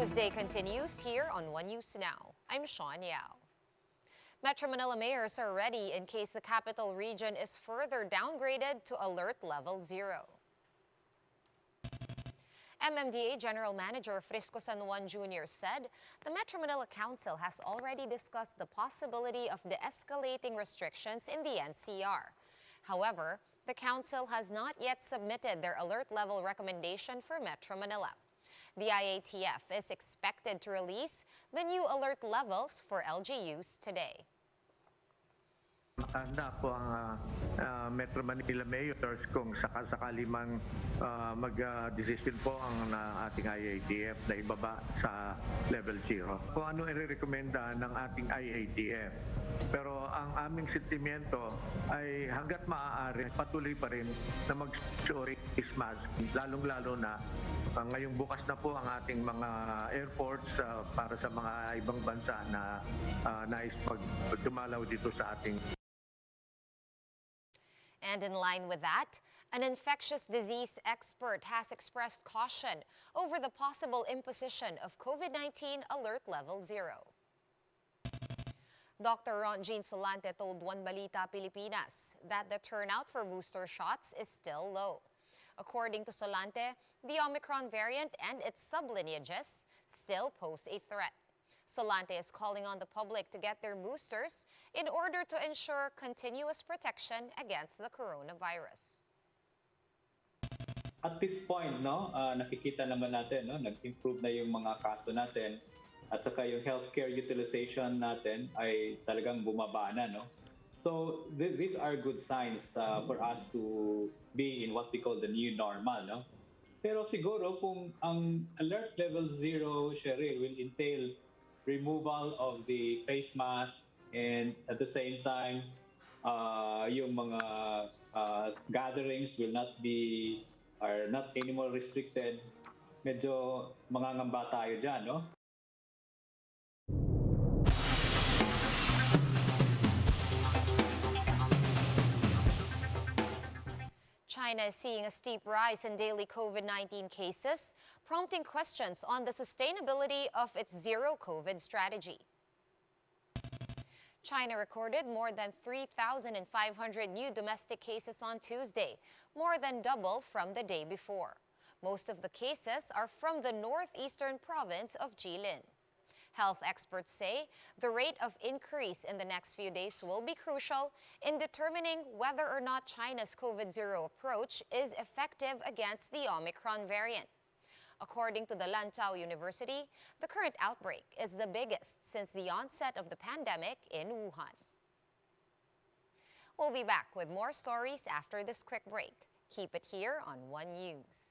Newsday continues here on One News Now. I'm Sean Yao. Metro Manila mayors are ready in case the capital region is further downgraded to alert level 0. MMDA General Manager Frisco San Juan Jr. said the Metro Manila Council has already discussed the possibility of de-escalating restrictions in the NCR. However, the council has not yet submitted their alert level recommendation for Metro Manila. The IATF is expected to release the new alert levels for LGUs today. Handa po ang Metro Manila mayors kung sakasakali mang mag-decision po ang ating IATF na ibaba sa level 0. Kung ano i-recommenda ng ating IATF. Pero ang aming sentimiento ay hanggat maaari patuloy pa rin na mag-suot face mask, lalong-lalo na ngayong bukas na po ang ating mga airports para sa mga ibang bansa na nais dumalaw dito sa ating. And in line with that, an infectious disease expert has expressed caution over the possible imposition of COVID-19 alert level 0. Dr. Ron Jean Solante told One Balita Pilipinas that the turnout for booster shots is still low. According to Solante, the Omicron variant and its sublineages still pose a threat. Solante is calling on the public to get their boosters in order to ensure continuous protection against the coronavirus. At this point, nakikita naman natin, nag-improve na yung mga kaso natin at saka yung healthcare utilization natin ay talagang bumaba na, So these are good signs for us to be in what we call the new normal, Pero siguro kung ang alert level 0, Cheryl, will entail removal of the face mask and at the same time, yung mga gatherings are not anymore restricted. Medyo mangangamba tayo dyan, China is seeing a steep rise in daily COVID-19 cases, prompting questions on the sustainability of its zero-COVID strategy. China recorded more than 3,500 new domestic cases on Tuesday, more than double from the day before. Most of the cases are from the northeastern province of Jilin. Health experts say the rate of increase in the next few days will be crucial in determining whether or not China's COVID-0 approach is effective against the Omicron variant. According to the Lantau University, the current outbreak is the biggest since the onset of the pandemic in Wuhan. We'll be back with more stories after this quick break. Keep it here on One News.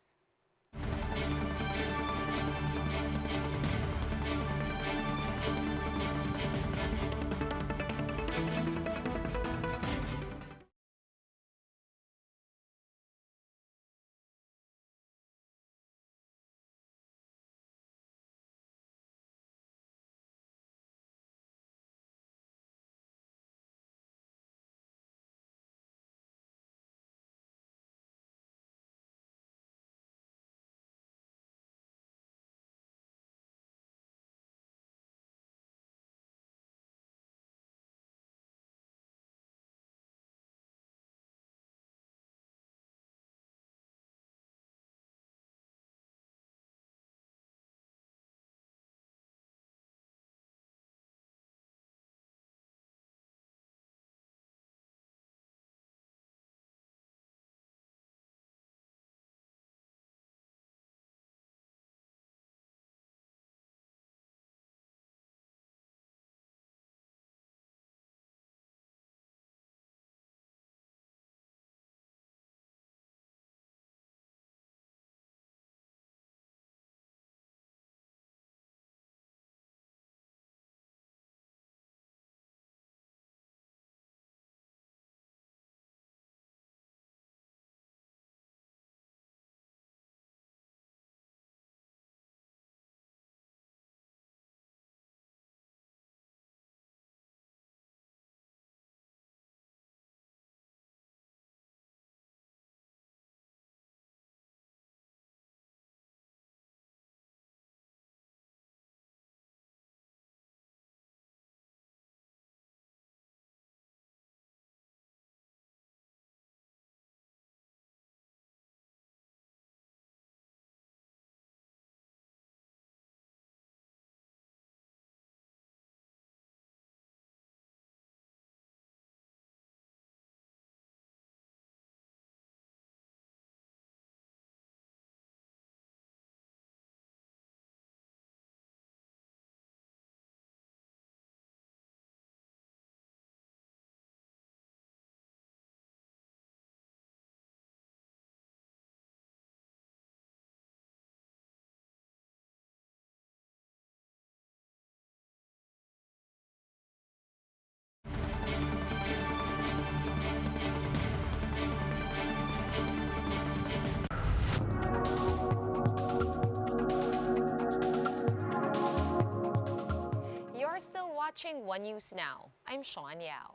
watching One News Now. I'm Sean Yao.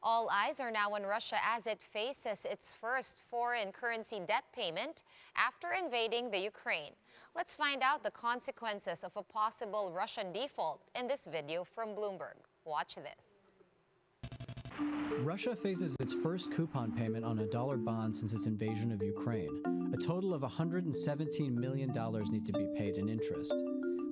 All eyes are now on Russia as it faces its first foreign currency debt payment after invading the Ukraine. Let's find out the consequences of a possible Russian default in this video from Bloomberg. Watch this. Russia faces its first coupon payment on a dollar bond since its invasion of Ukraine. A total of $117 million need to be paid in interest.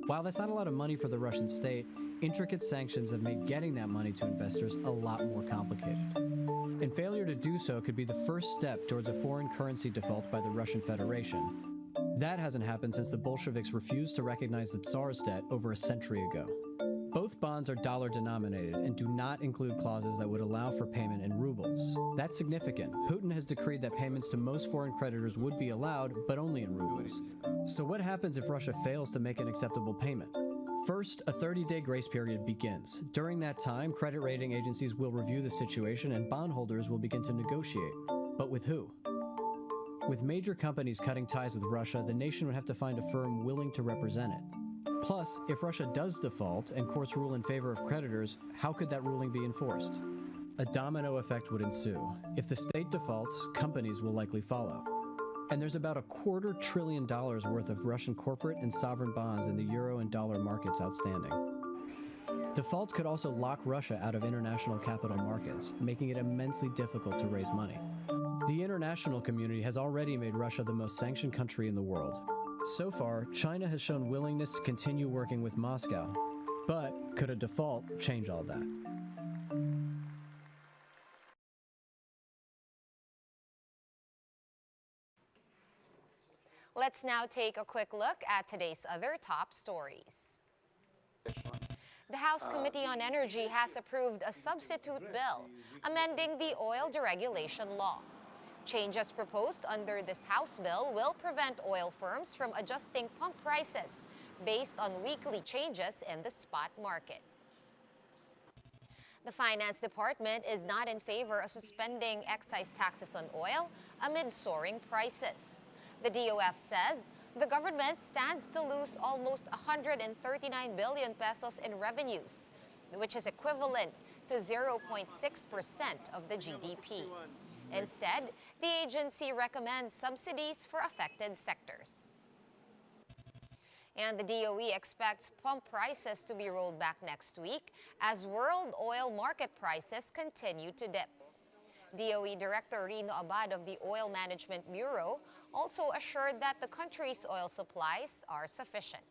While that's not a lot of money for the Russian state, intricate sanctions have made getting that money to investors a lot more complicated. And failure to do so could be the first step towards a foreign currency default by the Russian Federation. That hasn't happened since the Bolsheviks refused to recognize the Tsar's debt over a century ago. Both bonds are dollar-denominated and do not include clauses that would allow for payment in rubles. That's significant. Putin has decreed that payments to most foreign creditors would be allowed, but only in rubles. So what happens if Russia fails to make an acceptable payment? First, a 30-day grace period begins. During that time, credit rating agencies will review the situation and bondholders will begin to negotiate. But with who? With major companies cutting ties with Russia, the nation would have to find a firm willing to represent it. Plus, if Russia does default and courts rule in favor of creditors, how could that ruling be enforced? A domino effect would ensue. If the state defaults, companies will likely follow. And there's about $250 billion worth of Russian corporate and sovereign bonds in the euro and dollar markets outstanding. Default could also lock Russia out of international capital markets, making it immensely difficult to raise money. The international community has already made Russia the most sanctioned country in the world. So far, China has shown willingness to continue working with Moscow. But could a default change all that? Let's now take a quick look at today's other top stories. The House Committee on Energy has approved a substitute bill amending the oil deregulation law. Changes proposed under this House bill will prevent oil firms from adjusting pump prices based on weekly changes in the spot market. The Finance Department is not in favor of suspending excise taxes on oil amid soaring prices. The DOF says the government stands to lose almost 139 billion pesos in revenues, which is equivalent to 0.6% of the GDP. Instead, the agency recommends subsidies for affected sectors. And the DOE expects pump prices to be rolled back next week as world oil market prices continue to dip. DOE Director Rino Abad of the Oil Management Bureau also assured that the country's oil supplies are sufficient.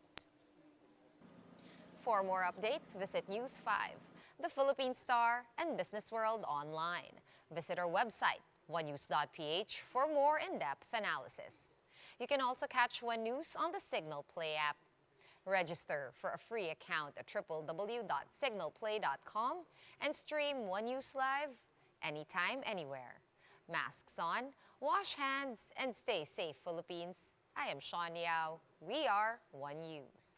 For more updates, visit News 5, The Philippine Star, and Business World online. Visit our website, onenews.ph, for more in-depth analysis. You can also catch One News on the Signal Play app. Register for a free account at www.signalplay.com and stream One News live anytime, anywhere. Masks on, wash hands, and stay safe, Philippines. I am Sean Yao. We are One News.